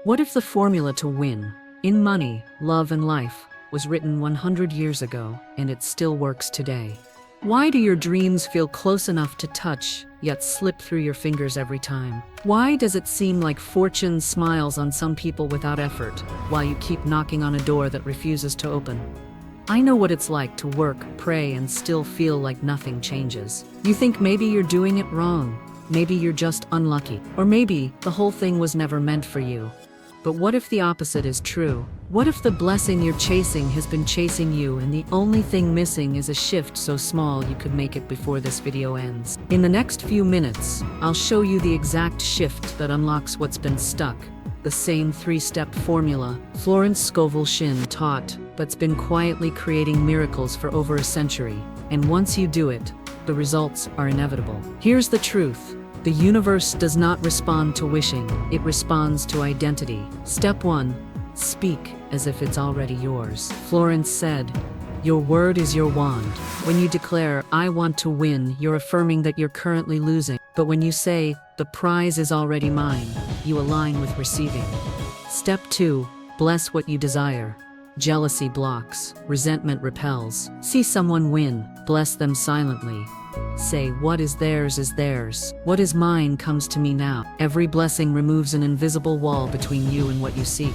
What if the formula to win, in money, love, and life, was written 100 years ago and it still works today? Why do your dreams feel close enough to touch, yet slip through your fingers every time? Why does it seem like fortune smiles on some people without effort, while you keep knocking on a door that refuses to open? I know what it's like to work, pray, and still feel like nothing changes. You think maybe you're doing it wrong, maybe you're just unlucky, or maybe the whole thing was never meant for you. But what if the opposite is true? What if the blessing you're chasing has been chasing you and the only thing missing is a shift so small you could make it before this video ends? In the next few minutes, I'll show you the exact shift that unlocks what's been stuck. The same 3-step formula Florence Scovel Shinn taught, but's been quietly creating miracles for over a century. And once you do it, the results are inevitable. Here's the truth. The universe does not respond to wishing, it responds to identity. Step 1. Speak as if it's already yours. Florence said, "Your word is your wand." When you declare, "I want to win," you're affirming that you're currently losing. But when you say, "The prize is already mine," you align with receiving. Step 2. Bless what you desire. Jealousy blocks, resentment repels. See someone win, bless them silently. Say, "What is theirs is theirs. What is mine comes to me now." Every blessing removes an invisible wall between you and what you seek.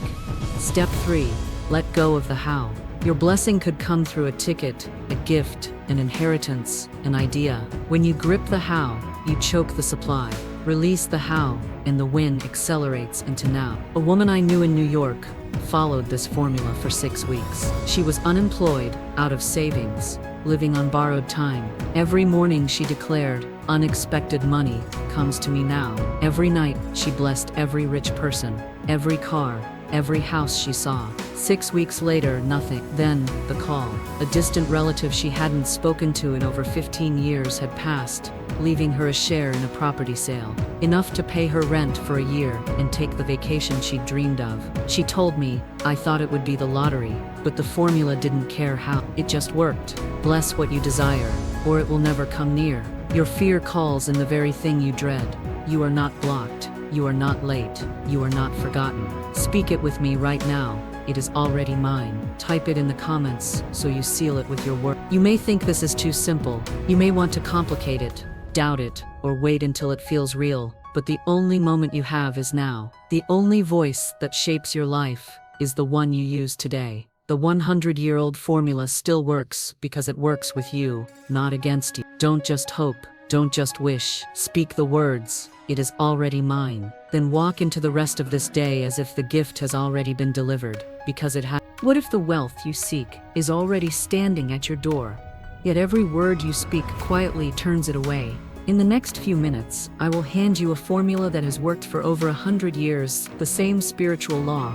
Step 3. Let go of the how. Your blessing could come through a ticket, a gift, an inheritance, an idea. When you grip the how, you choke the supply. Release the how, and the win accelerates into now. A woman I knew in New York followed this formula for 6 weeks. She was unemployed, out of savings, living on borrowed time. Every morning she declared, "Unexpected money comes to me now." Every night she blessed every rich person, every car, every house she saw. 6 weeks later, nothing. Then, the call. A distant relative she hadn't spoken to in over 15 years had passed, leaving her a share in a property sale. Enough to pay her rent for a year and take the vacation she'd dreamed of. She told me, "I thought it would be the lottery, but the formula didn't care how. It just worked. Bless what you desire, or it will never come near." Your fear calls in the very thing you dread. You are not blocked. You are not late. You are not forgotten. Speak it with me right now. It is already mine. Type it in the comments so you seal it with your word. You may think this is too simple. You may want to complicate it, doubt it, or wait until it feels real. But the only moment you have is now. The only voice that shapes your life is the one you use today. The 100-year-old formula still works because it works with you, not against you. Don't just hope. Don't just wish. Speak the words. "It is already mine." Then walk into the rest of this day as if the gift has already been delivered, because it has. What if the wealth you seek is already standing at your door, yet every word you speak quietly turns it away? In the next few minutes, I will hand you a formula that has worked for over 100 years, the same spiritual law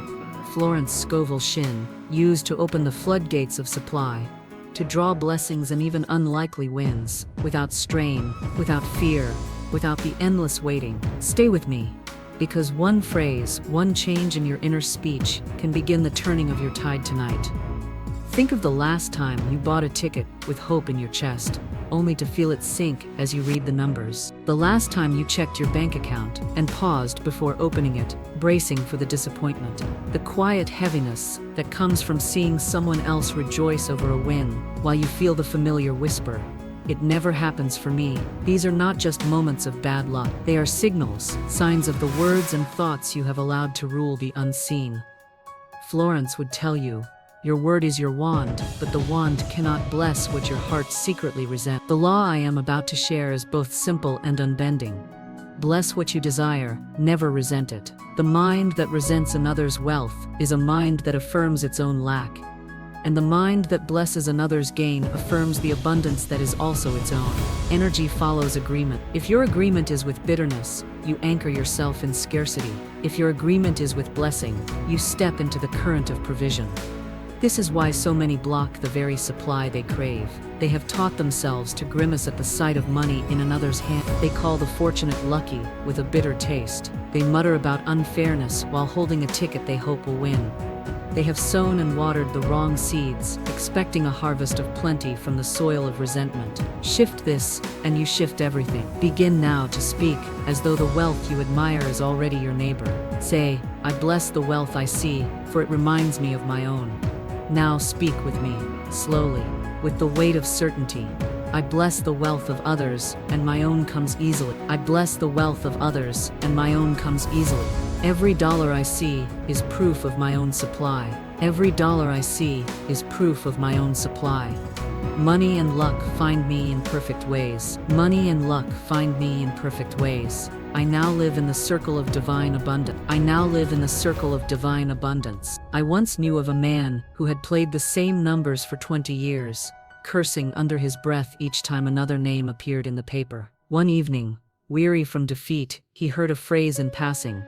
Florence Scovel Shinn used to open the floodgates of supply, to draw blessings and even unlikely wins, without strain, without fear, without the endless waiting. Stay with me, because one phrase, one change in your inner speech can begin the turning of your tide tonight. Think of the last time you bought a ticket with hope in your chest, only to feel it sink as you read the numbers. The last time you checked your bank account and paused before opening it, bracing for the disappointment. The quiet heaviness that comes from seeing someone else rejoice over a win, while you feel the familiar whisper, "It never happens for me." These are not just moments of bad luck. They are signals, signs of the words and thoughts you have allowed to rule the unseen. Florence would tell you, your word is your wand, but the wand cannot bless what your heart secretly resents. The law I am about to share is both simple and unbending. Bless what you desire, never resent it. The mind that resents another's wealth is a mind that affirms its own lack. And the mind that blesses another's gain affirms the abundance that is also its own. Energy follows agreement. If your agreement is with bitterness, you anchor yourself in scarcity. If your agreement is with blessing, you step into the current of provision. This is why so many block the very supply they crave. They have taught themselves to grimace at the sight of money in another's hand. They call the fortunate lucky with a bitter taste. They mutter about unfairness while holding a ticket they hope will win. They have sown and watered the wrong seeds, expecting a harvest of plenty from the soil of resentment. Shift this, and you shift everything. Begin now to speak, as though the wealth you admire is already your neighbor. Say, I bless the wealth I see, for it reminds me of my own. Now speak with me, slowly, with the weight of certainty. I bless the wealth of others, and my own comes easily. I bless the wealth of others, and my own comes easily. Every dollar I see is proof of my own supply. Every dollar I see is proof of my own supply. Money and luck find me in perfect ways. Money and luck find me in perfect ways. I now live in the circle of divine abundance. I now live in the circle of divine abundance. I once knew of a man who had played the same numbers for 20 years, cursing under his breath each time another name appeared in the paper. One evening, weary from defeat, he heard a phrase in passing,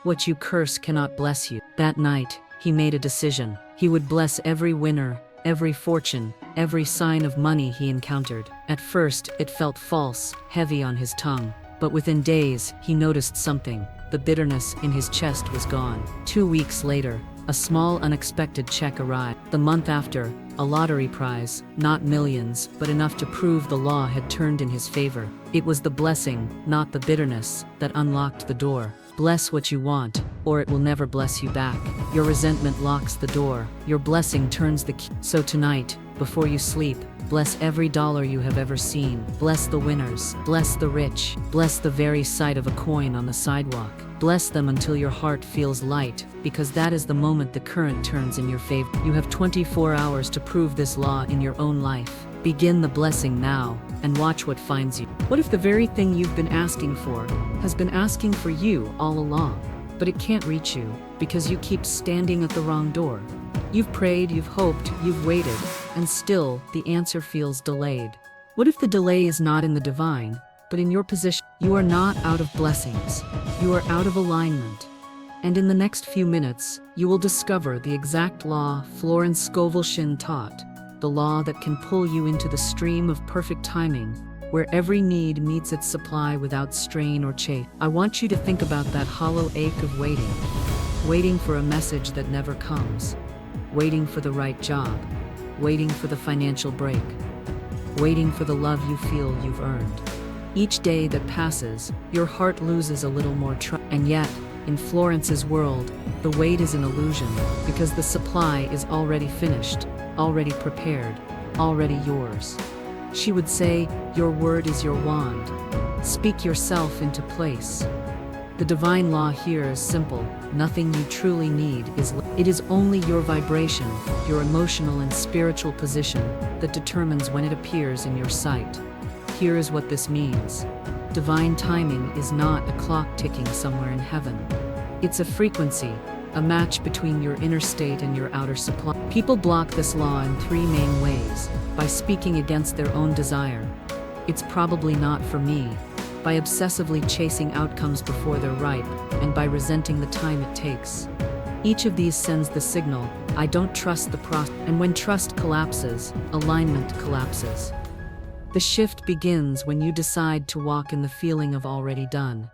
"What you curse cannot bless you." That night, he made a decision. He would bless every winner, every fortune, every sign of money he encountered. At first, it felt false, heavy on his tongue. But within days, he noticed something. The bitterness in his chest was gone. 2 weeks later, a small unexpected check arrived. The month after, a lottery prize, not millions, but enough to prove the law had turned in his favor. It was the blessing, not the bitterness, that unlocked the door. Bless what you want, or it will never bless you back. Your resentment locks the door. Your blessing turns the key. So tonight, before you sleep, bless every dollar you have ever seen. Bless the winners. Bless the rich. Bless the very sight of a coin on the sidewalk. Bless them until your heart feels light, because that is the moment the current turns in your favor. You have 24 hours to prove this law in your own life. Begin the blessing now, and watch what finds you. What if the very thing you've been asking for has been asking for you all along, but it can't reach you because you keep standing at the wrong door? You've prayed, you've hoped, you've waited, and still the answer feels delayed. What if the delay is not in the divine, but in your position? You are not out of blessings. You are out of alignment. And in the next few minutes, you will discover the exact law Florence Scovel Shinn taught, the law that can pull you into the stream of perfect timing, where every need meets its supply without strain or chafe. I want you to think about that hollow ache of waiting. Waiting for a message that never comes. Waiting for the right job. Waiting for the financial break. Waiting for the love you feel you've earned. Each day that passes, your heart loses a little more trust. And yet, in Florence's world, the wait is an illusion, because the supply is already finished, already prepared, already yours. She would say, your word is your wand. Speak yourself into place. The divine law here is simple. Nothing you truly need is. It is only your vibration, your emotional and spiritual position, that determines when it appears in your sight. Here is what this means. Divine timing is not a clock ticking somewhere in heaven. It's a frequency, a match between your inner state and your outer supply. People block this law in 3 main ways: by speaking against their own desire. It's probably not for me. By obsessively chasing outcomes before they're ripe, and by resenting the time it takes. Each of these sends the signal, I don't trust the process. And when trust collapses, alignment collapses. The shift begins when you decide to walk in the feeling of already done.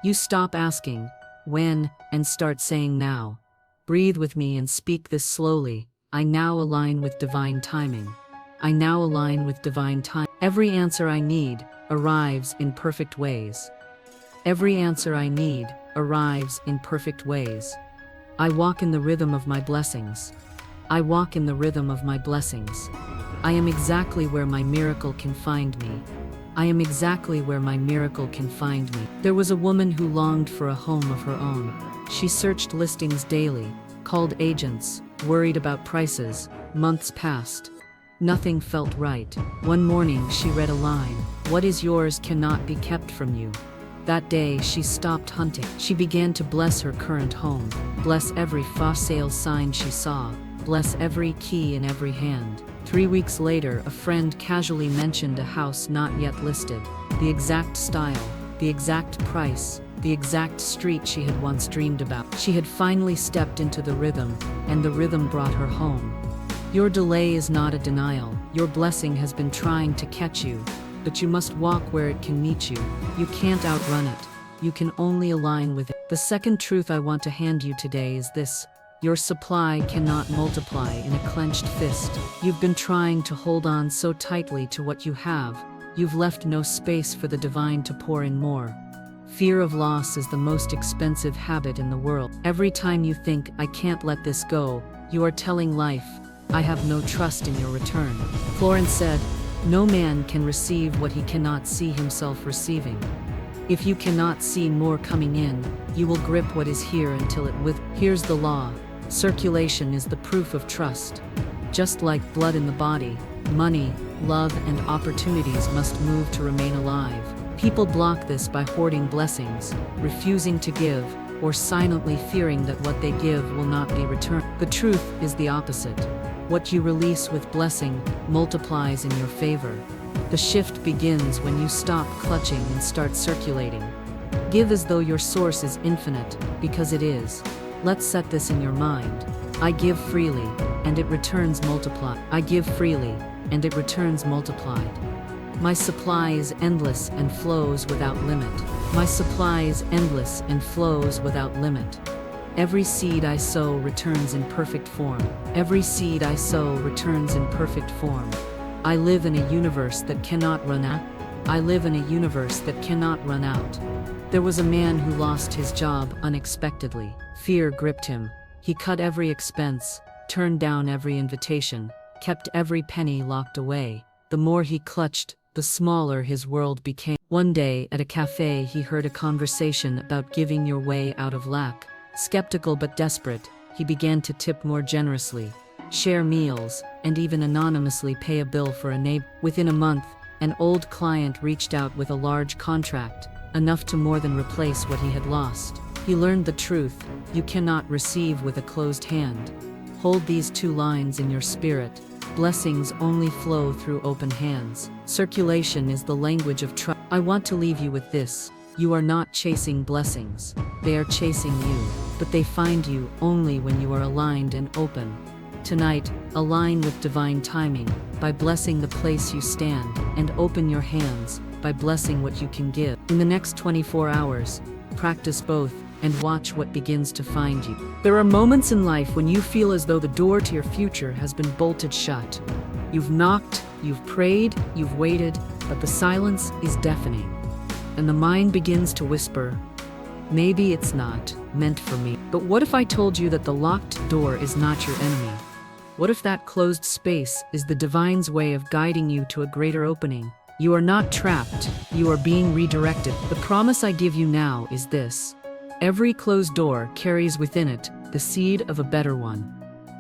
You stop asking, when, and start saying now. Breathe with me and speak this slowly. I now align with divine timing. I now align with divine time. Every answer I need arrives in perfect ways. Every answer I need arrives in perfect ways. I walk in the rhythm of my blessings. I walk in the rhythm of my blessings. I am exactly where my miracle can find me. I am exactly where my miracle can find me. There was a woman who longed for a home of her own. She searched listings daily, called agents, worried about prices. Months passed. Nothing felt right. One morning she read a line, "What is yours cannot be kept from you." That day she stopped hunting. She began to bless her current home, bless every for sale sign she saw, bless every key in every hand. 3 weeks later, a friend casually mentioned a house not yet listed. The exact style, the exact price, the exact street she had once dreamed about. She had finally stepped into the rhythm, and the rhythm brought her home. Your delay is not a denial. Your blessing has been trying to catch you, but you must walk where it can meet you. You can't outrun it. You can only align with it. The second truth I want to hand you today is this. Your supply cannot multiply in a clenched fist. You've been trying to hold on so tightly to what you have, you've left no space for the divine to pour in more. Fear of loss is the most expensive habit in the world. Every time you think, I can't let this go, you are telling life, I have no trust in your return. Florence said, no man can receive what he cannot see himself receiving. If you cannot see more coming in, you will grip what is here until it with. Here's the law. Circulation is the proof of trust. Just like blood in the body, money, love, and opportunities must move to remain alive. People block this by hoarding blessings, refusing to give, or silently fearing that what they give will not be returned. The truth is the opposite. What you release with blessing multiplies in your favor. The shift begins when you stop clutching and start circulating. Give as though your source is infinite, because it is. Let's set this in your mind. I give freely, and it returns multiplied. I give freely, and it returns multiplied. My supply is endless and flows without limit. My supply is endless and flows without limit. Every seed I sow returns in perfect form. Every seed I sow returns in perfect form. I live in a universe that cannot run out. I live in a universe that cannot run out. There was a man who lost his job unexpectedly. Fear gripped him. He cut every expense, turned down every invitation, kept every penny locked away. The more he clutched, the smaller his world became. One day, at a cafe, he heard a conversation about giving your way out of lack. Skeptical but desperate, he began to tip more generously, share meals, and even anonymously pay a bill for a neighbor. Within a month, an old client reached out with a large contract, enough to more than replace what he had lost. He learned the truth: you cannot receive with a closed hand. Hold these two lines in your spirit. Blessings only flow through open hands. Circulation is the language of trust. I want to leave you with this. You are not chasing blessings. They are chasing you, but they find you only when you are aligned and open. Tonight, align with divine timing by blessing the place you stand, and open your hands by blessing what you can give. In the next 24 hours, practice both and watch what begins to find you. There are moments in life when you feel as though the door to your future has been bolted shut. You've knocked, you've prayed, you've waited, but the silence is deafening. And the mind begins to whisper, maybe it's not meant for me. But what if I told you that the locked door is not your enemy? What if that closed space is the divine's way of guiding you to a greater opening? You are not trapped, you are being redirected. The promise I give you now is this: every closed door carries within it the seed of a better one.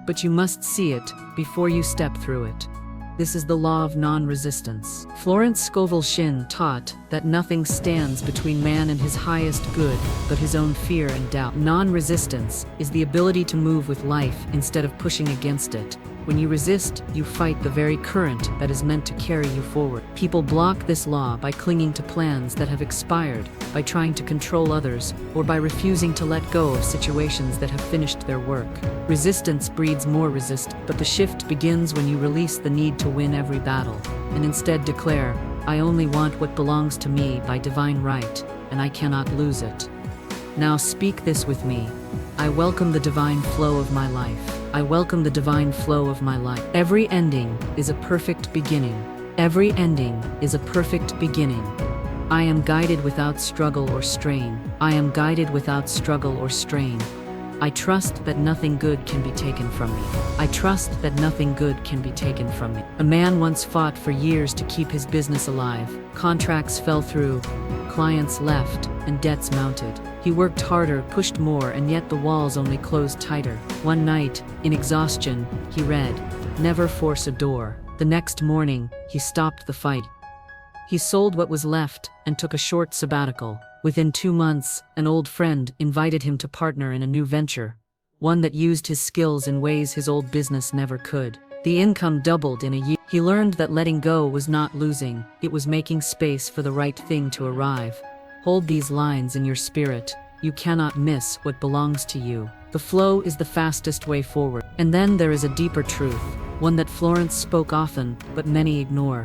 But you must see it before you step through it. This is the law of non-resistance. Florence Scovel Shinn taught that nothing stands between man and his highest good but his own fear and doubt. Non-resistance is the ability to move with life instead of pushing against it. When you resist, you fight the very current that is meant to carry you forward. People block this law by clinging to plans that have expired, by trying to control others, or by refusing to let go of situations that have finished their work. Resistance breeds more resistance, but the shift begins when you release the need to win every battle, and instead declare, I only want what belongs to me by divine right, and I cannot lose it. Now speak this with me. I welcome the divine flow of my life. I welcome the divine flow of my life. Every ending is a perfect beginning. Every ending is a perfect beginning. I am guided without struggle or strain. I am guided without struggle or strain. I trust that nothing good can be taken from me. I trust that nothing good can be taken from me. A man once fought for years to keep his business alive. Contracts fell through, clients left, and debts mounted. He worked harder, pushed more, and yet the walls only closed tighter. One night, in exhaustion, he read, "Never force a door." The next morning, he stopped the fight. He sold what was left and took a short sabbatical. Within 2 months, an old friend invited him to partner in a new venture, one that used his skills in ways his old business never could. The income doubled in a year. He learned that letting go was not losing, it was making space for the right thing to arrive. Hold these lines in your spirit. You cannot miss what belongs to you. The flow is the fastest way forward. And then there is a deeper truth, one that Florence spoke often, but many ignore.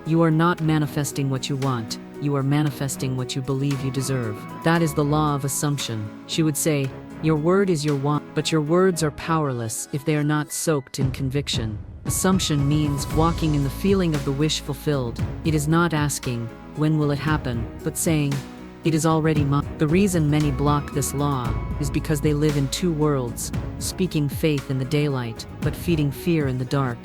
You are not manifesting what you want. You are manifesting what you believe you deserve. That is the law of assumption. She would say, Your word is your wand, but your words are powerless if they are not soaked in conviction. Assumption means walking in the feeling of the wish fulfilled. It is not asking, when will it happen, but saying, it is already mine. The reason many block this law is because they live in two worlds, speaking faith in the daylight, but feeding fear in the dark.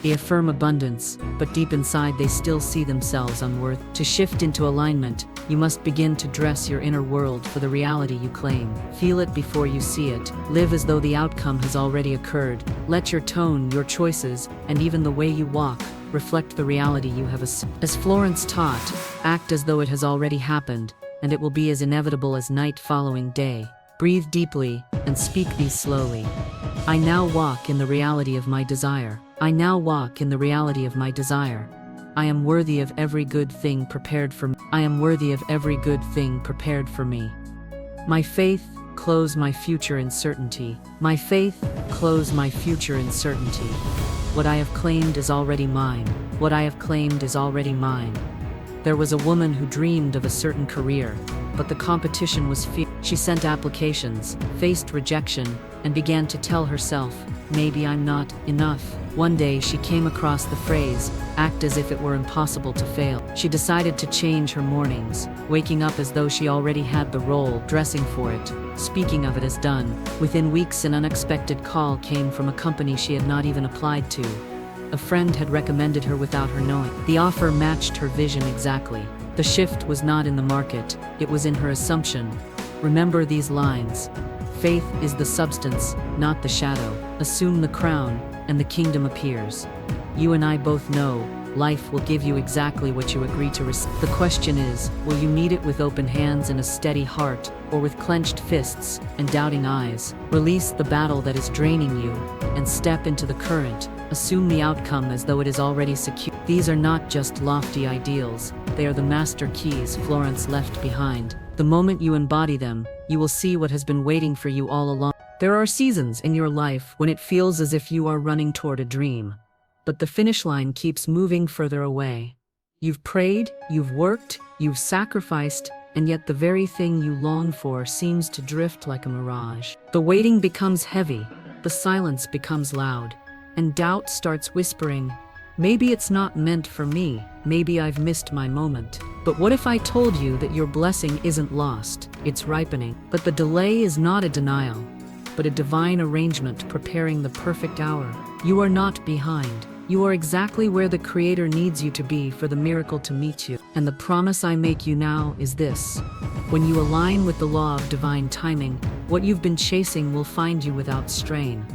They affirm abundance, but deep inside they still see themselves unworthy. To shift into alignment, you must begin to dress your inner world for the reality you claim. Feel it before you see it. Live as though the outcome has already occurred. Let your tone, your choices, and even the way you walk reflect the reality you have assumed. As Florence taught, act as though it has already happened, and it will be as inevitable as night following day. Breathe deeply and speak these slowly. I now walk in the reality of my desire. I now walk in the reality of my desire. I am worthy of every good thing prepared for me. I am worthy of every good thing prepared for me. My faith, clothes my future in certainty. My faith, clothes my future in certainty. What I have claimed is already mine. What I have claimed is already mine. There was a woman who dreamed of a certain career, but the competition was fierce. She sent applications, faced rejection, and began to tell herself, maybe I'm not enough. One day she came across the phrase, act as if it were impossible to fail. She decided to change her mornings, waking up as though she already had the role, dressing for it, speaking of it as done. Within weeks an unexpected call came from a company she had not even applied to. A friend had recommended her without her knowing. The offer matched her vision exactly. The shift was not in the market, it was in her assumption. Remember these lines. Faith is the substance, not the shadow. Assume the crown, and the kingdom appears. You and I both know, life will give you exactly what you agree to receive. The question is, will you meet it with open hands and a steady heart, or with clenched fists and doubting eyes? Release the battle that is draining you, and step into the current. Assume the outcome as though it is already secure. These are not just lofty ideals, they are the master keys Florence left behind. The moment you embody them, you will see what has been waiting for you all along. There are seasons in your life when it feels as if you are running toward a dream, but the finish line keeps moving further away. You've prayed, you've worked, you've sacrificed, and yet the very thing you long for seems to drift like a mirage. The waiting becomes heavy, the silence becomes loud, and doubt starts whispering, maybe it's not meant for me, maybe I've missed my moment. But what if I told you that your blessing isn't lost, it's ripening? But the delay is not a denial, but a divine arrangement preparing the perfect hour. You are not behind. You are exactly where the Creator needs you to be for the miracle to meet you. And the promise I make you now is this. When you align with the law of divine timing, what you've been chasing will find you without strain.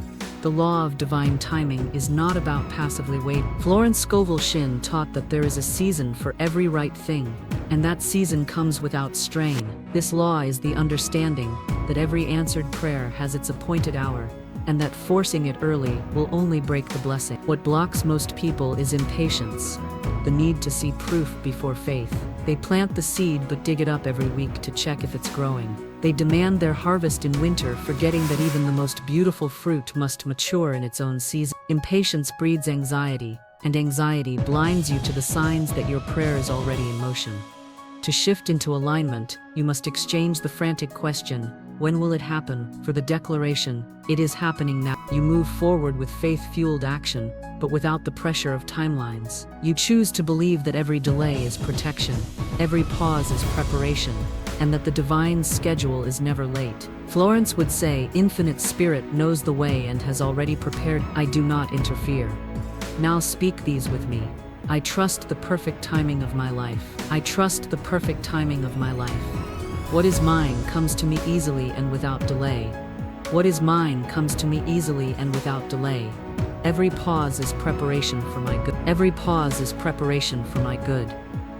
The law of divine timing is not about passively waiting. Florence Scovel Shinn taught that there is a season for every right thing, and that season comes without strain. This law is the understanding that every answered prayer has its appointed hour, and that forcing it early will only break the blessing. What blocks most people is impatience, the need to see proof before faith. They plant the seed but dig it up every week to check if it's growing. They demand their harvest in winter, forgetting that even the most beautiful fruit must mature in its own season. Impatience breeds anxiety, and anxiety blinds you to the signs that your prayer is already in motion. To shift into alignment, you must exchange the frantic question, when will it happen, for the declaration, it is happening now. You move forward with faith-fueled action, but without the pressure of timelines. You choose to believe that every delay is protection, every pause is preparation, and that the divine schedule is never late. Florence would say, Infinite Spirit knows the way and has already prepared. I do not interfere. Now speak these with me. I trust the perfect timing of my life. I trust the perfect timing of my life. What is mine comes to me easily and without delay. What is mine comes to me easily and without delay. Every pause is preparation for my good. Every pause is preparation for my good.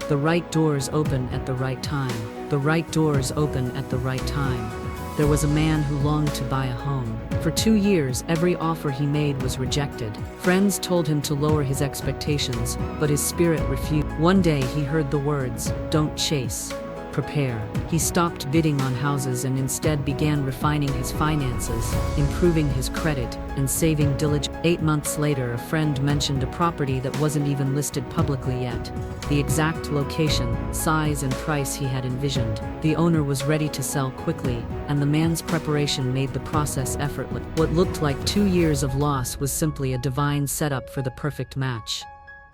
The right doors open at the right time. The right doors open at the right time. There was a man who longed to buy a home. For 2 years, every offer he made was rejected. Friends told him to lower his expectations, but his spirit refused. One day he heard the words, don't chase, prepare. He stopped bidding on houses and instead began refining his finances, improving his credit, and saving diligently. 8 months later, a friend mentioned a property that wasn't even listed publicly yet. The exact location, size, and price he had envisioned. The owner was ready to sell quickly, and the man's preparation made the process effortless. What looked like 2 years of loss was simply a divine setup for the perfect match.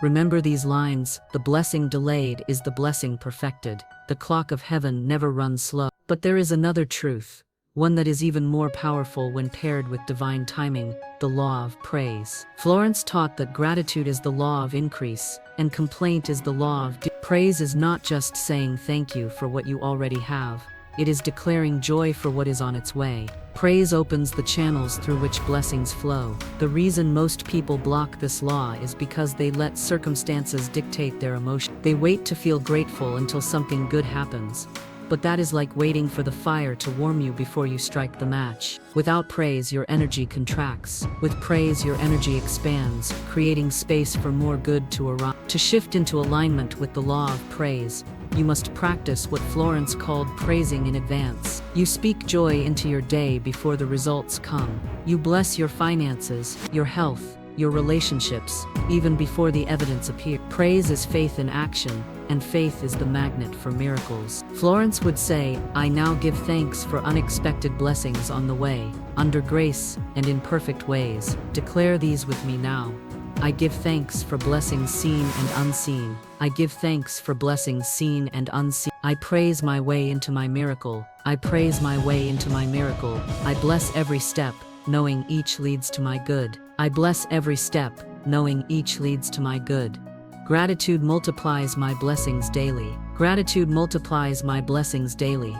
Remember these lines: the blessing delayed is the blessing perfected. The clock of heaven never runs slow. But there is another truth, one that is even more powerful when paired with divine timing: the law of praise. Florence taught that gratitude is the law of increase, and complaint is the law of praise is not just saying thank you for what you already have. It is declaring joy for what is on its way. Praise opens the channels through which blessings flow. The reason most people block this law is because they let circumstances dictate their emotion. They wait to feel grateful until something good happens. But that is like waiting for the fire to warm you before you strike the match. Without praise, your energy contracts. With praise, your energy expands, creating space for more good to arrive. To shift into alignment with the law of praise, you must practice what Florence called praising in advance. You speak joy into your day before the results come. You bless your finances, your health, your relationships, even before the evidence appears. Praise is faith in action, and faith is the magnet for miracles. Florence would say, "I now give thanks for unexpected blessings on the way, under grace and in perfect ways. Declare these with me now. I give thanks for blessings seen and unseen. I give thanks for blessings seen and unseen. I praise my way into my miracle. I praise my way into my miracle. I bless every step, knowing each leads to my good. I bless every step, knowing each leads to my good. Gratitude multiplies my blessings daily. Gratitude multiplies my blessings daily."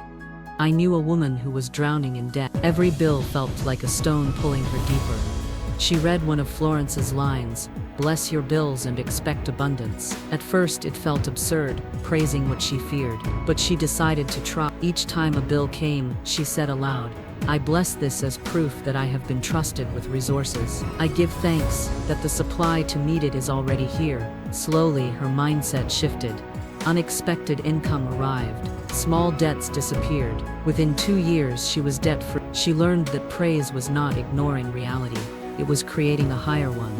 I knew a woman who was drowning in debt. Every bill felt like a stone pulling her deeper. She read one of Florence's lines, "Bless your bills and expect abundance." At first it felt absurd, praising what she feared, but she decided to try. Each time a bill came, she said aloud, "I bless this as proof that I have been trusted with resources. I give thanks that the supply to meet it is already here." Slowly, her mindset shifted. Unexpected income arrived. Small debts disappeared. Within 2 years, she was debt-free. She learned that praise was not ignoring reality. It was creating a higher one.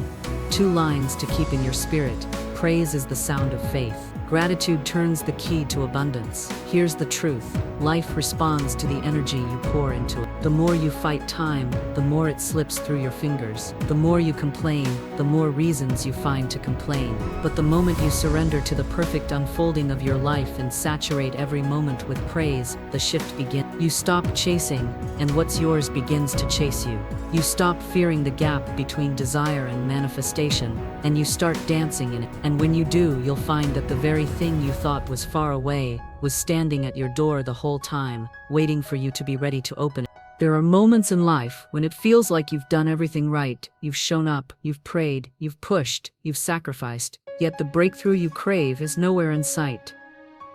2 lines to keep in your spirit. Praise is the sound of faith. Gratitude turns the key to abundance. Here's the truth. Life responds to the energy you pour into it. The more you fight time, the more it slips through your fingers. The more you complain, the more reasons you find to complain. But the moment you surrender to the perfect unfolding of your life and saturate every moment with praise, the shift begins. You stop chasing, and what's yours begins to chase you. You stop fearing the gap between desire and manifestation, and you start dancing in it. And when you do, you'll find that the very thing you thought was far away was standing at your door the whole time, waiting for you to be ready to open it. There are moments in life when it feels like you've done everything right. You've shown up, you've prayed, you've pushed, you've sacrificed, yet the breakthrough you crave is nowhere in sight.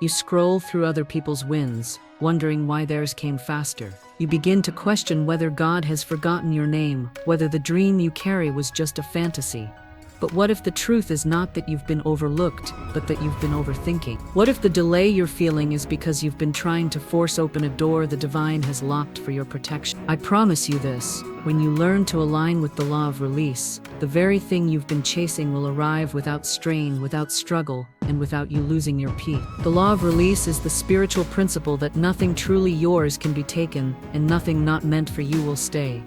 You scroll through other people's wins, wondering why theirs came faster. You begin to question whether God has forgotten your name, whether the dream you carry was just a fantasy. But what if the truth is not that you've been overlooked, but that you've been overthinking? What if the delay you're feeling is because you've been trying to force open a door the divine has locked for your protection? I promise you this, when you learn to align with the law of release, the very thing you've been chasing will arrive without strain, without struggle, and without you losing your peace. The law of release is the spiritual principle that nothing truly yours can be taken, and nothing not meant for you will stay.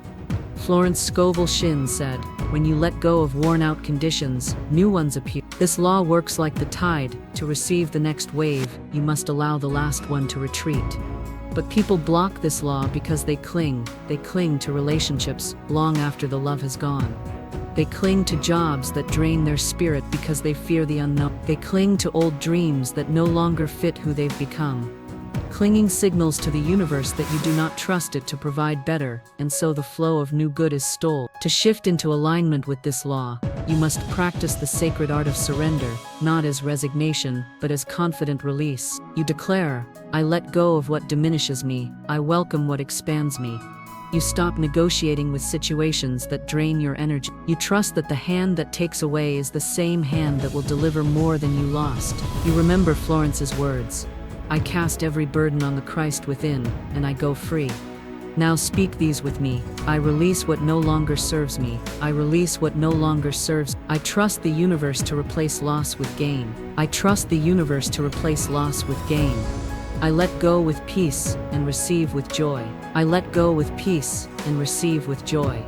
Florence Scovel Shinn said, "When you let go of worn-out conditions, new ones appear." This law works like the tide. To receive the next wave, you must allow the last one to retreat. But people block this law because they cling to relationships long after the love has gone. They cling to jobs that drain their spirit because they fear the unknown. They cling to old dreams that no longer fit who they've become. Clinging signals to the universe that you do not trust it to provide better, and so the flow of new good is stalled. To shift into alignment with this law, you must practice the sacred art of surrender, not as resignation, but as confident release. You declare, "I let go of what diminishes me, I welcome what expands me." You stop negotiating with situations that drain your energy. You trust that the hand that takes away is the same hand that will deliver more than you lost. You remember Florence's words, I cast every burden on the Christ within, and I go free. Now speak these with me. I release what no longer serves me. I release what no longer serves. I trust the universe to replace loss with gain. I trust the universe to replace loss with gain. I let go with peace and receive with joy. I let go with peace and receive with joy.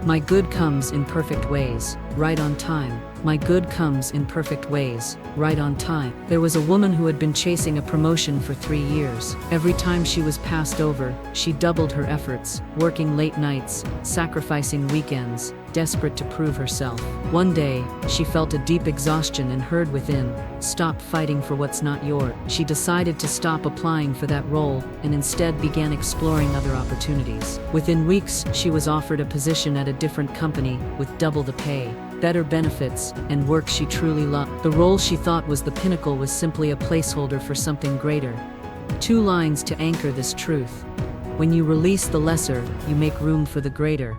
My good comes in perfect ways, right on time. My good comes in perfect ways, right on time. There was a woman who had been chasing a promotion for 3 years. Every time she was passed over, she doubled her efforts, working late nights, sacrificing weekends, desperate to prove herself. One day, she felt a deep exhaustion and heard within, "Stop fighting for what's not yours." She decided to stop applying for that role and instead began exploring other opportunities. Within weeks, she was offered a position at a different company with double the pay, better benefits, and work she truly loved. The role she thought was the pinnacle was simply a placeholder for something greater. 2 lines to anchor this truth. When you release the lesser, you make room for the greater.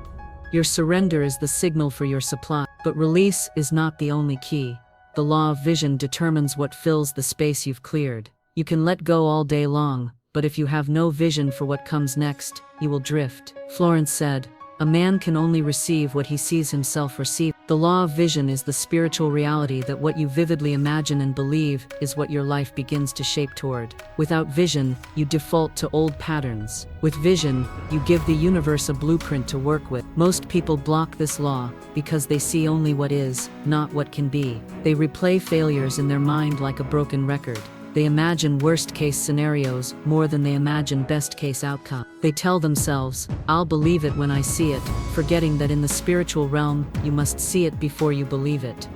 Your surrender is the signal for your supply, but release is not the only key. The law of vision determines what fills the space you've cleared. You can let go all day long, but if you have no vision for what comes next, you will drift. Florence said, "A man can only receive what he sees himself receive." The law of vision is the spiritual reality that what you vividly imagine and believe is what your life begins to shape toward. Without vision, you default to old patterns. With vision, you give the universe a blueprint to work with. Most people block this law because they see only what is, not what can be. They replay failures in their mind like a broken record. They imagine worst-case scenarios more than they imagine best-case outcome. They tell themselves, "I'll believe it when I see it," forgetting that in the spiritual realm, you must see it before you believe it.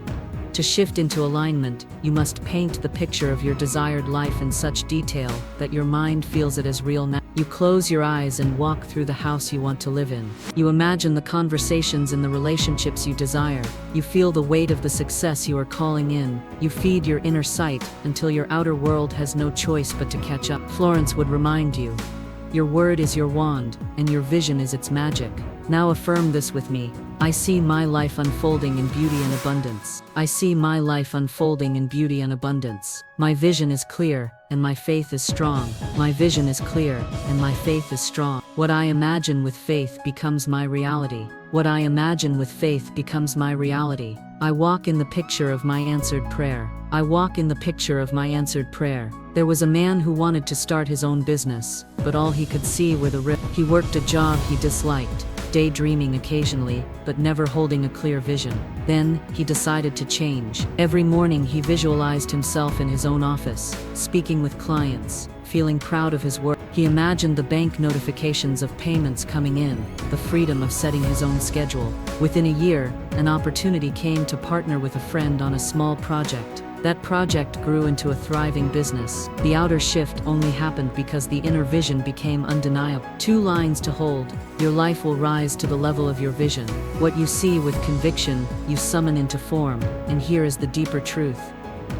To shift into alignment, you must paint the picture of your desired life in such detail that your mind feels it as real now. You close your eyes and walk through the house you want to live in. You imagine the conversations and the relationships you desire. You feel the weight of the success you are calling in. You feed your inner sight until your outer world has no choice but to catch up. Florence would remind you, your word is your wand, and your vision is its magic. Now affirm this with me. I see my life unfolding in beauty and abundance. I see my life unfolding in beauty and abundance. My vision is clear, and my faith is strong. My vision is clear, and my faith is strong. What I imagine with faith becomes my reality. What I imagine with faith becomes my reality. I walk in the picture of my answered prayer. I walk in the picture of my answered prayer. There was a man who wanted to start his own business, but all he could see were the risks. He worked a job he disliked, daydreaming occasionally, but never holding a clear vision. Then, he decided to change. Every morning he visualized himself in his own office, speaking with clients, feeling proud of his work. He imagined the bank notifications of payments coming in, the freedom of setting his own schedule. Within a year, an opportunity came to partner with a friend on a small project. That project grew into a thriving business. The outer shift only happened because the inner vision became undeniable. 2 lines to hold. Your life will rise to the level of your vision. What you see with conviction, you summon into form. And here is the deeper truth.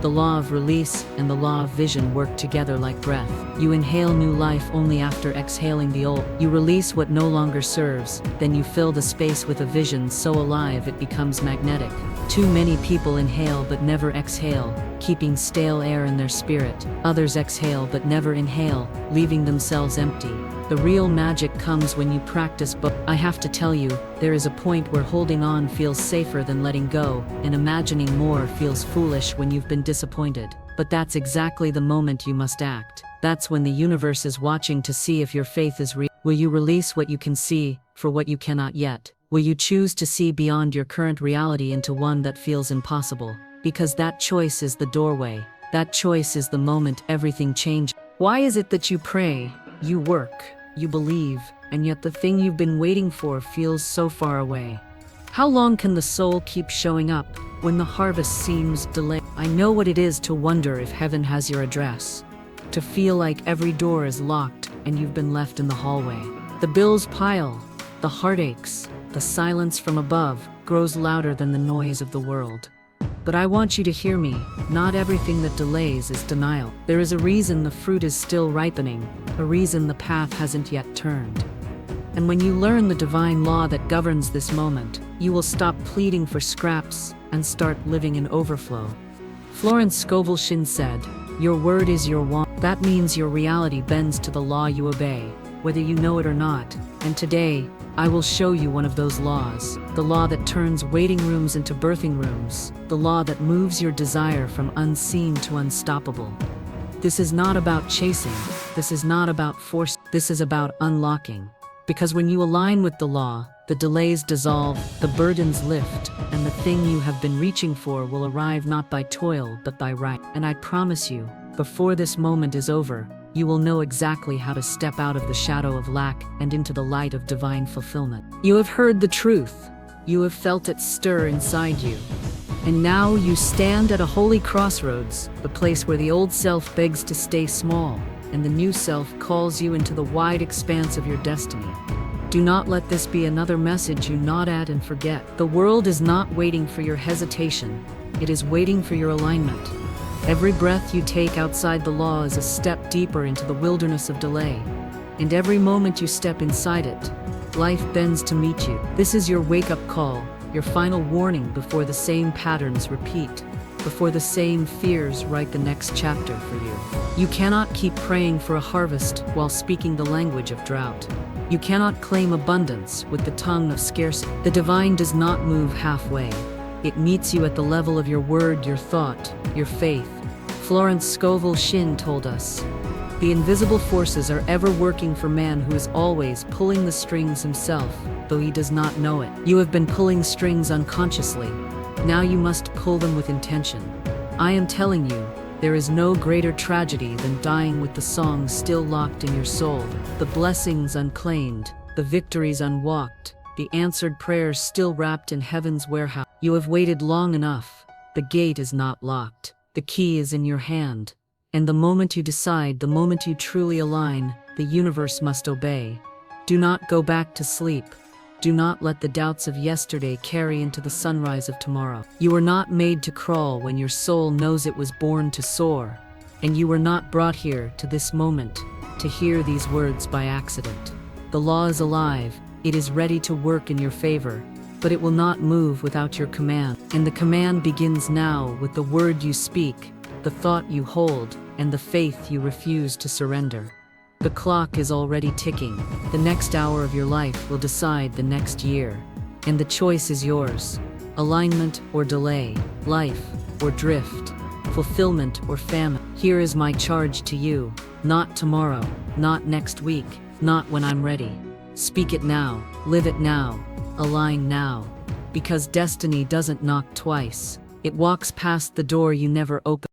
The law of release and the law of vision work together like breath. You inhale new life only after exhaling the old. You release what no longer serves, then you fill the space with a vision so alive it becomes magnetic. Too many people inhale but never exhale, keeping stale air in their spirit. Others exhale but never inhale, leaving themselves empty. The real magic comes when you practice both. I have to tell you, there is a point where holding on feels safer than letting go, and imagining more feels foolish when you've been disappointed. But that's exactly the moment you must act. That's when the universe is watching to see if your faith is real. Will you release what you can see, for what you cannot yet? Will you choose to see beyond your current reality into one that feels impossible? Because that choice is the doorway. That choice is the moment everything changes. Why is it that you pray, you work, you believe, and yet the thing you've been waiting for feels so far away? How long can the soul keep showing up when the harvest seems delayed? I know what it is to wonder if heaven has your address. To feel like every door is locked and you've been left in the hallway. The bills pile, the heartaches, the silence from above grows louder than the noise of the world. But I want you to hear me. Not everything that delays is denial. There is a reason the fruit is still ripening, a reason the path hasn't yet turned. And when you learn the divine law that governs this moment, you will stop pleading for scraps and start living in overflow. Florence Scovel Shinn said, Your word is your wand. That means your reality bends to the law you obey, whether you know it or not. And today, I will show you one of those laws. The law that turns waiting rooms into birthing rooms. The law that moves your desire from unseen to unstoppable. This is not about chasing. This is not about force. This is about unlocking. Because when you align with the law, the delays dissolve, the burdens lift, and the thing you have been reaching for will arrive not by toil but by right. And I promise you, before this moment is over, you will know exactly how to step out of the shadow of lack and into the light of divine fulfillment. You have heard the truth. You have felt it stir inside you. And now you stand at a holy crossroads, the place where the old self begs to stay small, and the new self calls you into the wide expanse of your destiny. Do not let this be another message you nod at and forget. The world is not waiting for your hesitation. It is waiting for your alignment. Every breath you take outside the law is a step deeper into the wilderness of delay. And every moment you step inside it, life bends to meet you. This is your wake-up call, your final warning before the same patterns repeat, before the same fears write the next chapter for you. You cannot keep praying for a harvest while speaking the language of drought. You cannot claim abundance with the tongue of scarcity. The divine does not move halfway. It meets you at the level of your word, your thought, your faith. Florence Scovel Shinn told us, "The invisible forces are ever working for man who is always pulling the strings himself, though he does not know it." You have been pulling strings unconsciously. Now you must pull them with intention. I am telling you, there is no greater tragedy than dying with the song still locked in your soul, the blessings unclaimed, the victories unwalked, the answered prayers still wrapped in heaven's warehouse. You have waited long enough. The gate is not locked. The key is in your hand. And the moment you decide, the moment you truly align, the universe must obey. Do not go back to sleep. Do not let the doubts of yesterday carry into the sunrise of tomorrow. You were not made to crawl when your soul knows it was born to soar. And you were not brought here to this moment to hear these words by accident. The law is alive. It is ready to work in your favor, but it will not move without your command. And the command begins now with the word you speak, the thought you hold, and the faith you refuse to surrender. The clock is already ticking. The next hour of your life will decide the next year. And the choice is yours. Alignment or delay, life or drift, fulfillment or famine. Here is my charge to you. Not tomorrow, not next week, not when I'm ready. Speak it now, live it now, align now. Because destiny doesn't knock twice. It walks past the door you never opened.